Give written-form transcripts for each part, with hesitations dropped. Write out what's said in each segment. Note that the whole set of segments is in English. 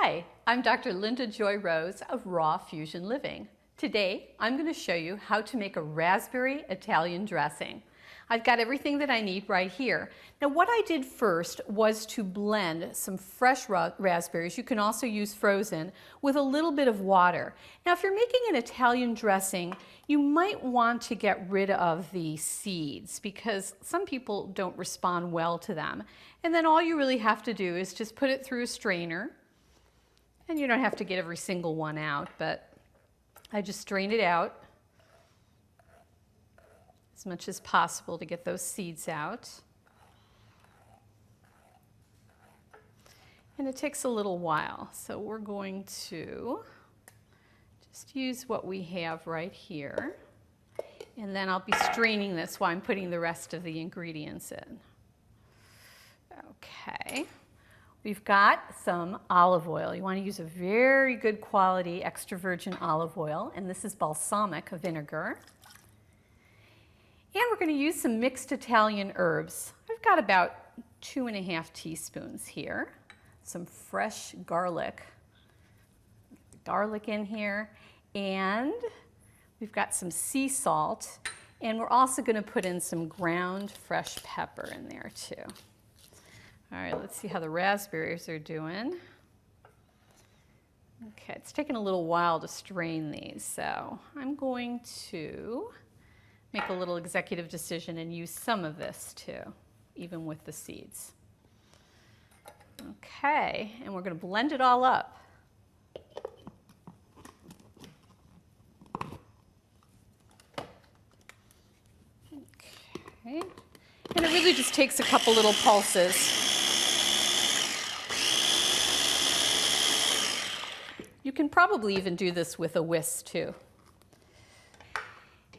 Hi, I'm Dr. Linda Joy Rose of Raw Fusion Living. Today, I'm going to show you how to make a raspberry Italian dressing. I've got everything that I need right here. Now, what I did first was to blend some fresh raspberries, you can also use frozen, with a little bit of water. Now, if you're making an Italian dressing, you might want to get rid of the seeds because some people don't respond well to them. And then all you really have to do is just put it through a strainer. And you don't have to get every single one out, but I just strain it out as much as possible to get those seeds out. And it takes a little while, so we're going to just use what we have right here. And then I'll be straining this while I'm putting the rest of the ingredients in. Okay. We've got some olive oil. You want to use a very good quality extra virgin olive oil, and this is balsamic vinegar. And we're going to use some mixed Italian herbs. I've got about 2½ teaspoons here. Some fresh garlic. Garlic in here. And we've got some sea salt. And we're also going to put in some ground fresh pepper in there too. All right, let's see how the raspberries are doing. Okay, it's taken a little while to strain these, so I'm going to make a little executive decision and use some of this too, even with the seeds. Okay, and we're going to blend it all up. Okay, and it really just takes a couple little pulses. You can probably even do this with a whisk too.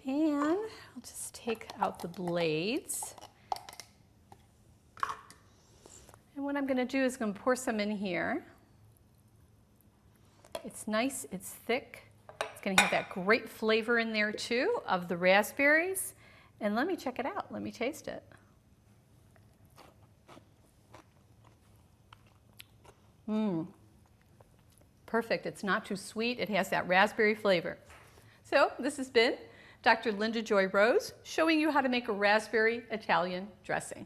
And I'll just take out the blades. And what I'm going to do is I'm going to pour some in here. It's nice, it's thick. It's going to have that great flavor in there too of the raspberries. And let me check it out. Let me taste it. Perfect. It's not too sweet. It has that raspberry flavor. So this has been Dr. Linda Joy Rose showing you how to make a raspberry Italian dressing.